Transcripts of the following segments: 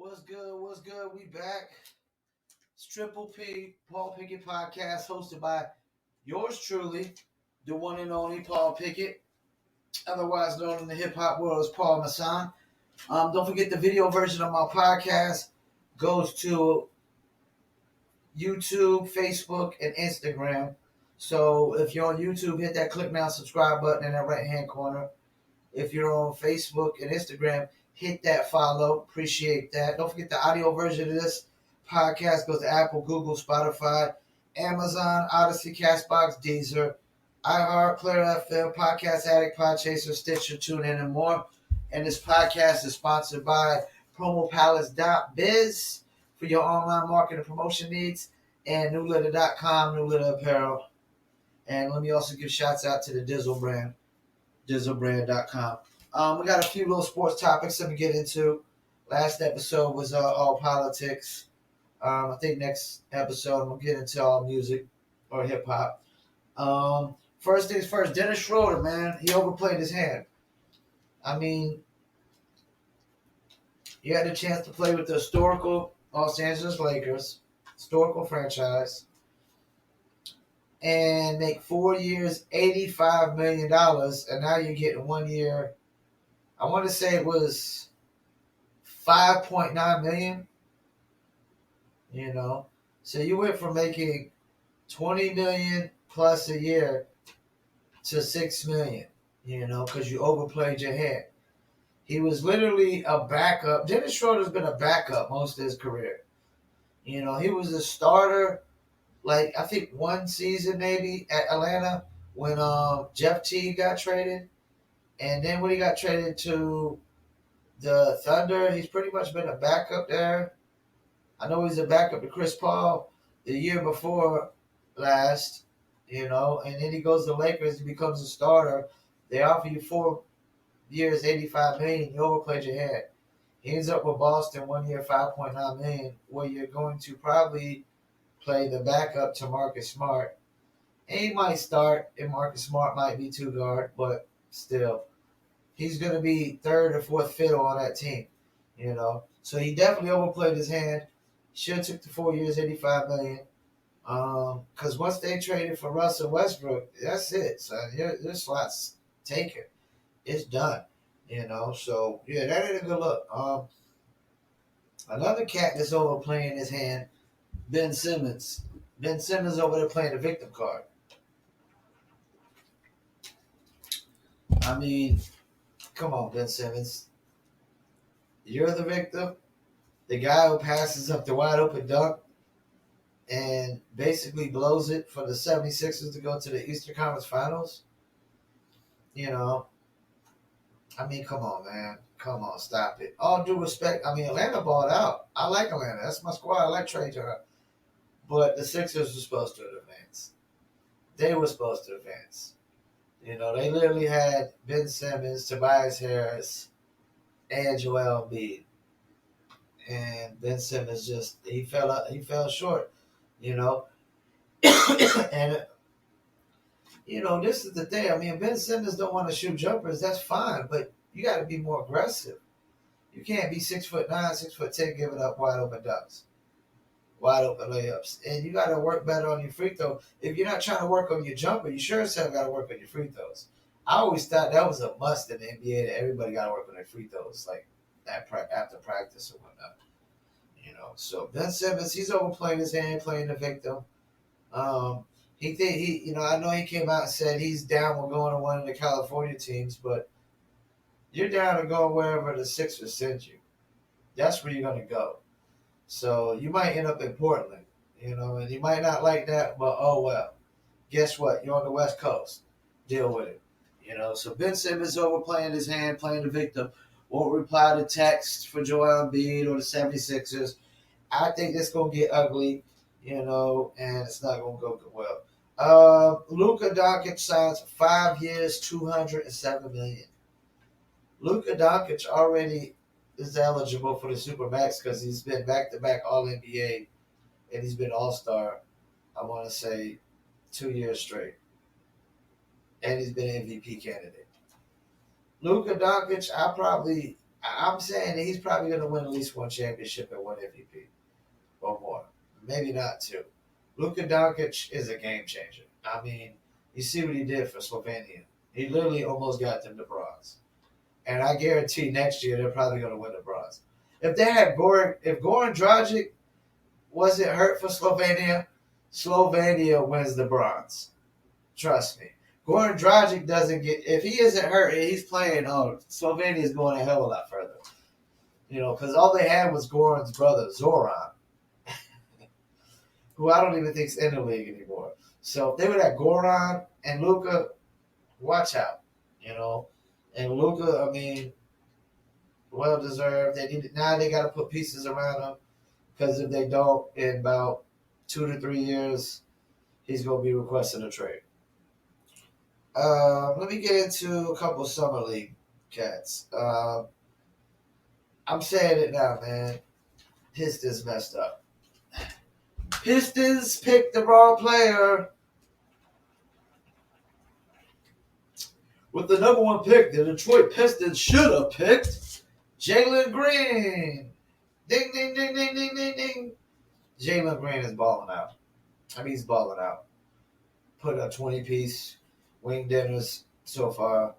What's good? What's good? We back. It's Triple P, Paul Pickett podcast, hosted by yours truly, the one and only Paul Pickett, otherwise known in the hip hop world as Paul Masson. Don't forget the video version of my podcast goes to YouTube, Facebook, and Instagram. So if you're on YouTube, hit that click now subscribe button in that right hand corner. If you're on Facebook and Instagram, hit that follow. Appreciate that. Don't forget the audio version of this podcast goes to Apple, Google, Spotify, Amazon, Odyssey, Castbox, Deezer, iHeart, Player FM, Podcast Addict, Podchaser, Stitcher, TuneIn, and more. And this podcast is sponsored by PromoPalace.biz for your online marketing and promotion needs, and NewLitter.com, New Litter Apparel. And let me also give shouts out to the Dizzle brand. DizzleBrand.com. We got a few little sports topics that we get into. Last episode was all politics. I think next episode we'll get into all music or hip hop. First things first, Dennis Schroeder, man, he overplayed his hand. I mean, you had the chance to play with the historical Los Angeles Lakers, historical franchise, and make 4 years, $85 million, and now you're getting 1 year. I want to say it was $5.9 million. You know, so you went from making $20 million plus a year to $6 million. You know, because you overplayed your hand. He was literally a backup. Dennis Schroeder's been a backup most of his career. You know, he was a starter. Like, I think one season maybe at Atlanta when Jeff Teague got traded. And then when he got traded to the Thunder, he's pretty much been a backup there. I know he's a backup to Chris Paul the year before last, you know. And then he goes to the Lakers, he becomes a starter. They offer you 4 years, $85 million. You overplayed your hand. He ends up with Boston 1 year, $5.9 million, where you're going to probably play the backup to Marcus Smart. And he might start, and Marcus Smart might be two guard, but still, he's going to be third or fourth fiddle on that team, you know. So he definitely overplayed his hand. Should have took the 4 years, $85 million. Because once they traded for Russell Westbrook, that's it. So your slot's taken. It's done, you know. So, yeah, that ain't a good look. Another cat that's overplaying his hand, Ben Simmons. Ben Simmons over there playing the victim card. I mean, come on, Ben Simmons. You're the victim. The guy who passes up the wide open dunk and basically blows it for the 76ers to go to the Eastern Conference Finals. You know, I mean, come on, man. Come on, stop it. All due respect. I mean, Atlanta balled out. I like Atlanta. That's my squad. I like Trey Turner. But the Sixers were supposed to advance. They were supposed to advance. You know, they literally had Ben Simmons, Tobias Harris, and Joel Embiid. And Ben Simmons he fell short, you know. And you know, this is the thing. I mean, Ben Simmons don't want to shoot jumpers, that's fine, but you got to be more aggressive. You can't be 6'9", 6'10", giving up wide open dunks, wide open layups, and you got to work better on your free throw. If you're not trying to work on your jumper, you sure as hell got to work on your free throws. I always thought that was a must in the NBA that everybody got to work on their free throws, like after practice or whatnot. You know, so Ben Simmons, he's overplaying his hand, playing the victim. I know he came out and said he's down with going to one of the California teams, but you're down to go wherever the Sixers send you. That's where you're going to go. So you might end up in Portland, you know, and you might not like that, but oh well. Guess what? You're on the West Coast. Deal with it. You know, so Ben Simmons overplaying his hand, playing the victim. Won't reply to text for Joel Embiid or the 76ers. I think it's going to get ugly, you know, and it's not going to go well. Luka Doncic signs 5 years, $207 million. Luka Doncic already is eligible for the Supermax because he's been back-to-back All-NBA, and he's been All-Star, I want to say, 2 years straight. And he's been MVP candidate. Luka Doncic, I probably I'm saying that he's probably going to win at least one championship and one MVP or more. Maybe not two. Luka Doncic is a game changer. I mean, you see what he did for Slovenia. He literally almost got them the bronze. And I guarantee next year they're probably going to win the bronze. If they had if Goran Dragic wasn't hurt for Slovenia, Slovenia wins the bronze. Trust me. Goran Dragic doesn't get, if he isn't hurt and he's playing, Slovenia is going a hell of a lot further. Because all they had was Goran's brother, Zoran, who I don't even think's in the league anymore. So if they would have Goran and Luka, watch out. And Luka, I mean, well deserved. Now they got to put pieces around him because if they don't, in about 2 to 3 years, he's going to be requesting a trade. Let me get into a couple summer league cats. I'm saying it now, man. Pistons messed up. Pistons picked the wrong player. With the number one pick, the Detroit Pistons should have picked Jalen Green. Ding, ding, ding, ding, ding, ding, ding. Jalen Green is balling out. I mean, he's balling out. Put a 20-piece wing dinners so far.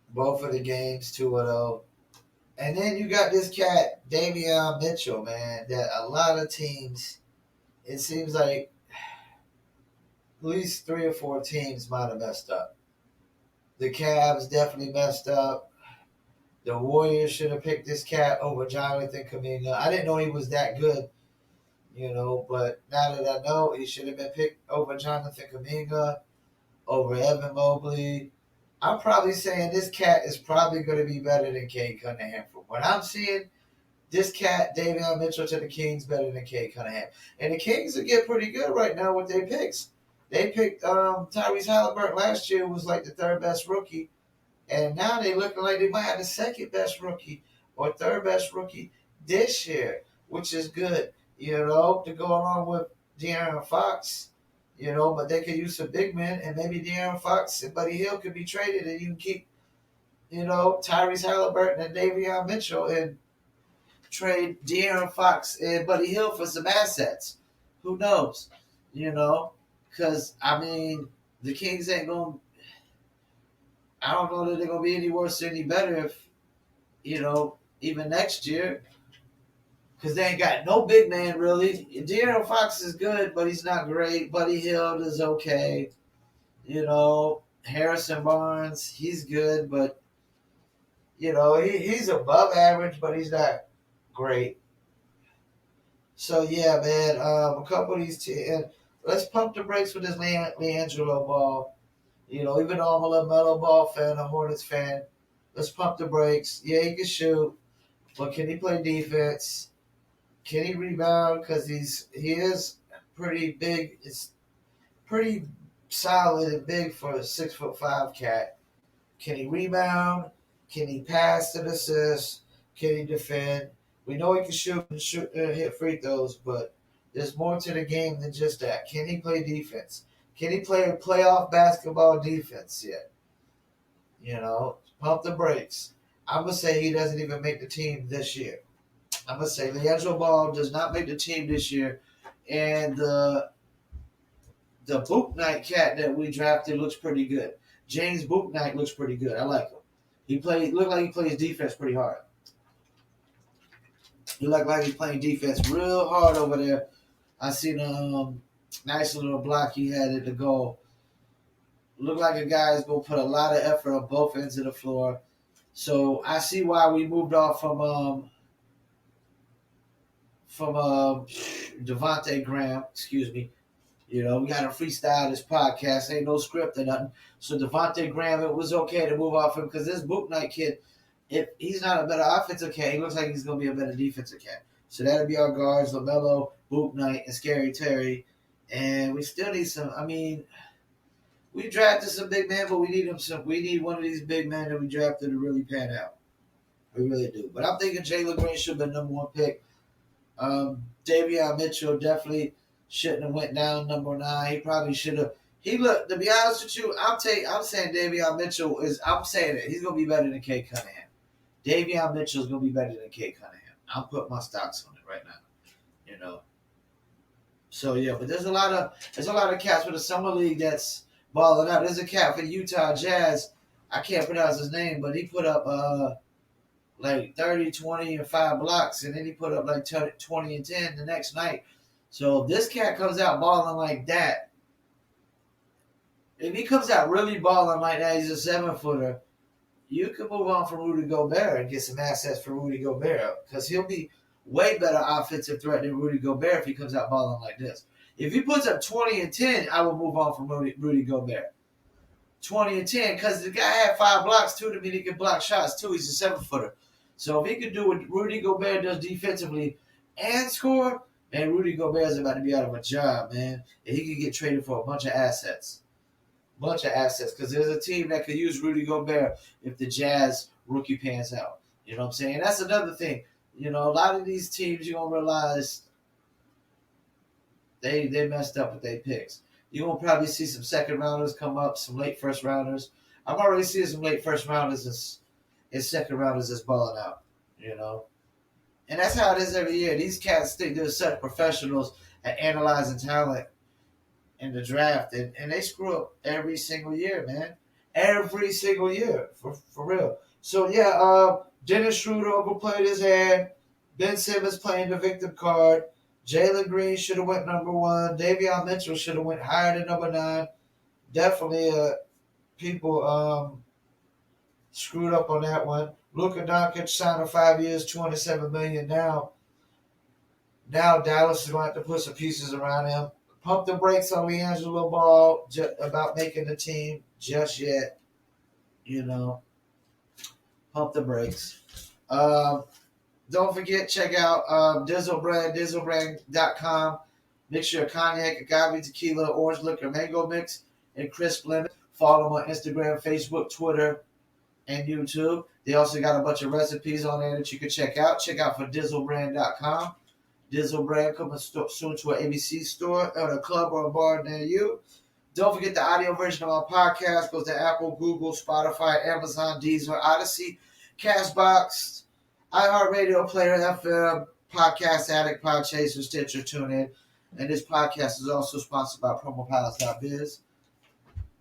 Both of the games, 2-0. And then you got this cat, Davion Mitchell, man, that a lot of teams, it seems like at least 3 or 4 teams might have messed up. The Cavs definitely messed up. The Warriors should have picked this cat over Jonathan Kuminga. I didn't know he was that good, but now that I know, he should have been picked over Jonathan Kuminga, over Evan Mobley. I'm probably saying this cat is probably going to be better than Cade Cunningham. From what I'm seeing, this cat, Davion Mitchell to the Kings, better than Cade Cunningham. And the Kings are getting pretty good right now with their picks. They picked Tyrese Halliburton last year, was like the 3rd best rookie. And now they looking like they might have the 2nd best rookie or 3rd best rookie this year, which is good, to go along with De'Aaron Fox. But they could use some big men, and maybe De'Aaron Fox and Buddy Hield could be traded, and you can keep, Tyrese Halliburton and Davion Mitchell and trade De'Aaron Fox and Buddy Hield for some assets. Who knows? Because, I mean, the Kings ain't going to, I don't know that they're going to be any worse or any better if, even next year. Because they ain't got no big man, really. De'Aaron Fox is good, but he's not great. Buddy Hield is okay. Harrison Barnes, he's good, but, he's above average, but he's not great. So, yeah, man, a couple of these teams. Let's pump the brakes with this LiAngelo Ball. Even though I'm a LaMelo Ball fan, a Hornets fan, let's pump the brakes. Yeah, he can shoot, but can he play defense? Can he rebound? Because he is pretty big. It's pretty solid and big for a 6'5" cat. Can he rebound? Can he pass and assist? Can he defend? We know he can shoot and hit free throws, but there's more to the game than just that. Can he play defense? Can he play playoff basketball defense yet? Pump the brakes. I'm going to say he doesn't even make the team this year. I'm going to say LiAngelo Ball does not make the team this year. And the Bouknight cat that we drafted looks pretty good. James Bouknight looks pretty good. I like him. Looked like he plays defense pretty hard. He looked like he's playing defense real hard over there. I seen a nice little block he had at the goal. Looked like a guy is going to put a lot of effort on both ends of the floor. So I see why we moved off from Devontae Graham. Excuse me. We got to freestyle this podcast. Ain't no script or nothing. So Devontae Graham, it was okay to move off him because this Bouknight kid, if he's not a better offensive cat, he looks like he's going to be a better defensive cat. So that'll be our guards, LaMelo, Bouknight, and Scary Terry. And we still need some. I mean, we drafted some big men, but we need one of these big men that we drafted to really pan out. We really do. But I'm thinking Jalen Green should have been number 1 pick. Davion Mitchell definitely shouldn't have went down number 9. He probably should have. To be honest with you, I'm saying Davion Mitchell I'm saying it. He's gonna be better than Cade Cunningham. Davion Mitchell is going to be better than Kate Cunningham. I'm putting my stocks on it right now. You know. So yeah, but there's a lot of cats for the summer league that's balling out. There's a cat for the Utah Jazz. I can't pronounce his name, but he put up like 30, 20, and 5 blocks, and then he put up like 20 and 10 the next night. So if this cat comes out balling like that, if he comes out really balling like that, he's a 7-footer. You could move on from Rudy Gobert and get some assets for Rudy Gobert because he'll be way better offensive threat than Rudy Gobert if he comes out balling like this. If he puts up 20 and 10, I will move on from Rudy Gobert. 20 and 10 because the guy had 5 blocks too to mean he can block shots too. He's a 7-footer. So if he could do what Rudy Gobert does defensively and score, man, Rudy Gobert is about to be out of a job, man. And he could get traded for a bunch of assets. Because there's a team that could use Rudy Gobert if the Jazz rookie pans out. You know what I'm saying? And that's another thing. You know, a lot of these teams, you're going to realize they messed up with their picks. You're going to probably see some second rounders come up, some late first rounders. I'm already seeing some late first rounders and second rounders that's balling out, you know. And that's how it is every year. These cats think they're such professionals at analyzing talent in the draft, and they screw up every single year, man. Every single year, for real. So, yeah, Dennis Schroeder overplayed his hand. Ben Simmons playing the victim card. Jalen Green should have went number 1. Davion Mitchell should have went higher than number 9. Definitely people screwed up on that one. Luka Doncic signed for 5 years, $207 million now. Now Dallas is going to have to put some pieces around him. Pump the brakes on LiAngelo Ball about making the team just yet. You know, pump the brakes. Don't forget, check out Dizzle Brand, dizzlebrand.com. Mixture of cognac, agave, tequila, orange liquor, mango mix, and crisp lemon. Follow them on Instagram, Facebook, Twitter, and YouTube. They also got a bunch of recipes on there that you can check out. Check out for dizzlebrand.com. Dizzle Brand coming soon to an ABC store or a club or a bar near you. Don't forget the audio version of our podcast goes to Apple, Google, Spotify, Amazon, Deezer, Odyssey, Castbox, iHeartRadio, Player FM, Podcast Addict, Podchaser, Stitcher, TuneIn. And this podcast is also sponsored by PromoPalace.biz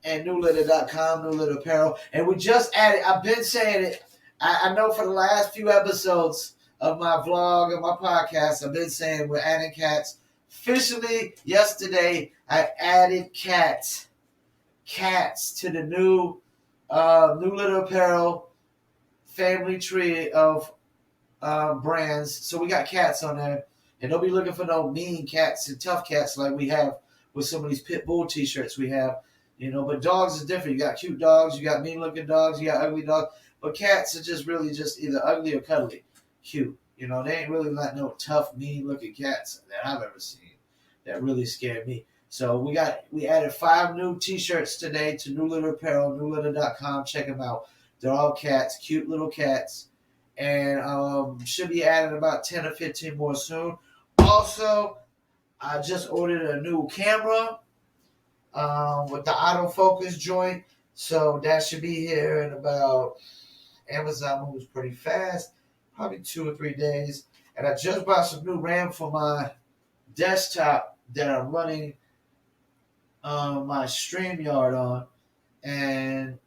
and NewLitter.com, New Litter Apparel. And we just added, I've been saying it, I know for the last few episodes of my vlog and my podcast, I've been saying we're adding cats. Officially, yesterday, I added cats to the new Litter Apparel family tree of brands. So we got cats on there, and don't be looking for no mean cats and tough cats like we have with some of these pit bull t-shirts we have. You know, but dogs is different. You got cute dogs, you got mean looking dogs, you got ugly dogs. But cats are just really just either ugly or cuddly. Cute. You know, they ain't really like no tough, mean looking cats that I've ever seen that really scared me. So we added 5 new t-shirts today to New Litter Apparel, newlitter.com. Check them out. They're all cats, cute little cats. And should be adding about 10 or 15 more soon. Also, I just ordered a new camera with the autofocus joint. So that should be here in about, Amazon moves pretty fast, probably 2 or 3 days. And I just bought some new RAM for my desktop that I'm running my StreamYard on. And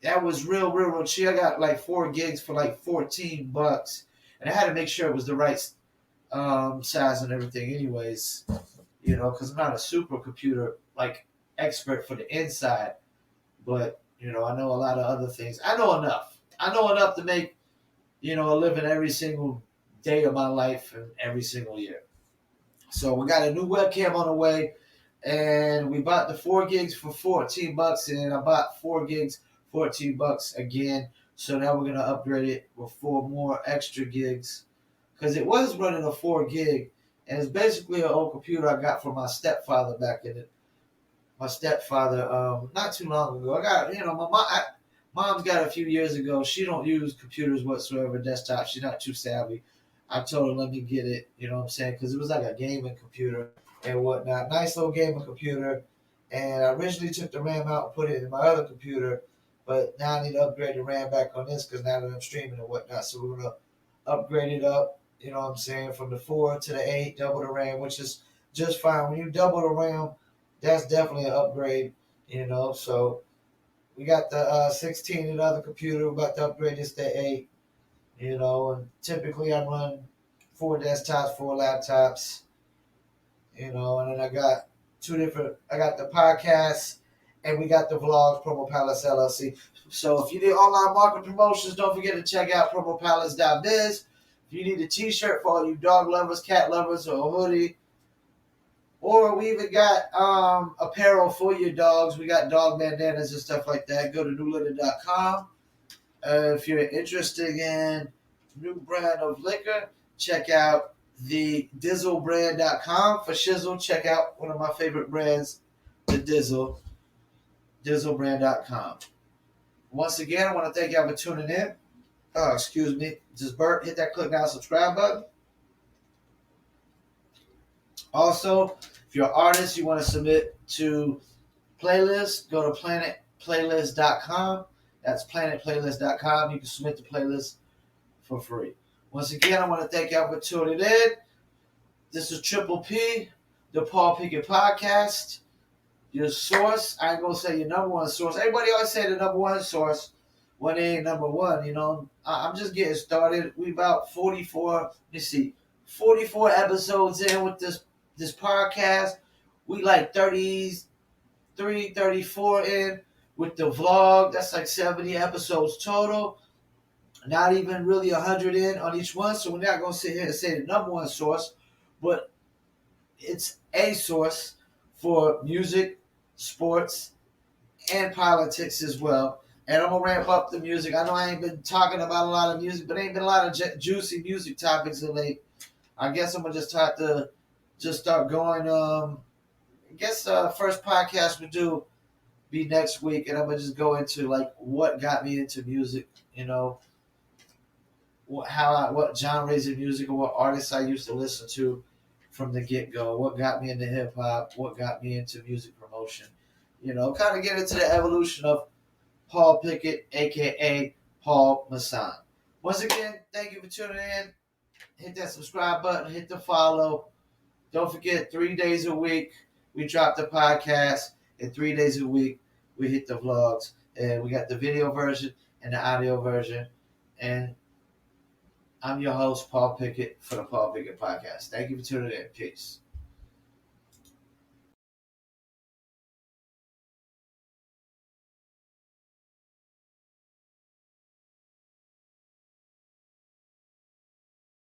that was real cheap. I got like 4 gigs for like $14. And I had to make sure it was the right size and everything anyways, you know, because I'm not a supercomputer like expert for the inside. But, you know, I know a lot of other things. I know enough to make, you know, a living every single day of my life and every single year. So we got a new webcam on the way, and we bought the 4 gigs for $14, and I bought 4 gigs, $14 again. So now we're going to upgrade it with 4 more extra gigs, because it was running a 4 gig, and it's basically an old computer I got from my stepfather back in it. My stepfather, not too long ago. I got, you know, mom's got a few years ago. She don't use computers whatsoever, desktop. She's not too savvy. I told her, let me get it, you know what I'm saying? Because it was like a gaming computer and whatnot. Nice little gaming computer. And I originally took the RAM out and put it in my other computer. But now I need to upgrade the RAM back on this because now that I'm streaming and whatnot. So we're going to upgrade it up, you know what I'm saying, from the 4 to the 8, double the RAM, which is just fine. When you double the RAM, that's definitely an upgrade, you know. So we got the 16 in the other computer. We're about to upgrade this to 8, you know. And typically I run 4 desktops, 4 laptops, you know. And then I got the podcast and we got the vlogs, Promo Palace LLC. So if you need online market promotions, don't forget to check out promopalace.biz. If you need a t-shirt for all you dog lovers, cat lovers, or a hoodie, or we even got apparel for your dogs. We got dog bandanas and stuff like that. Go to newlitter.com. If you're interested in new brand of liquor, check out the dizzlebrand.com. For shizzle, check out one of my favorite brands, the Dizzle, dizzlebrand.com. Once again, I want to thank y'all for tuning in. Excuse me. Just Bert, hit that click now, subscribe button. Also, if you're an artist, you want to submit to playlists, go to planetplaylist.com. That's planetplaylist.com. You can submit the playlist for free. Once again, I want to thank y'all for tuning in. This is Triple P, the Paul Pickett Podcast. Your source, I ain't going to say your number one source. Everybody always say the number one source when they ain't number one, you know. I'm just getting started. We about 44 episodes in with this podcast. We like 33, 34 in with the vlog. That's like 70 episodes total. Not even really 100 in on each one. So we're not going to sit here and say the number one source, but it's a source for music, sports, and politics as well. And I'm going to ramp up the music. I know I ain't been talking about a lot of music, but ain't been a lot of juicy music topics of late. I guess I'm going to just have to just start going. I guess first podcast we do be next week, and I'm going to just go into like what got me into music, you know, what genres of music or what artists I used to listen to from the get-go, what got me into hip-hop, what got me into music promotion, you know, kind of get into the evolution of Paul Pickett, a.k.a. Paul Masson. Once again, thank you for tuning in. Hit that subscribe button, hit the follow. Don't forget, 3 days a week, we drop the podcast, and 3 days a week, we hit the vlogs. And we got the video version and the audio version. And I'm your host, Paul Pickett, for the Paul Pickett Podcast. Thank you for tuning in. Peace.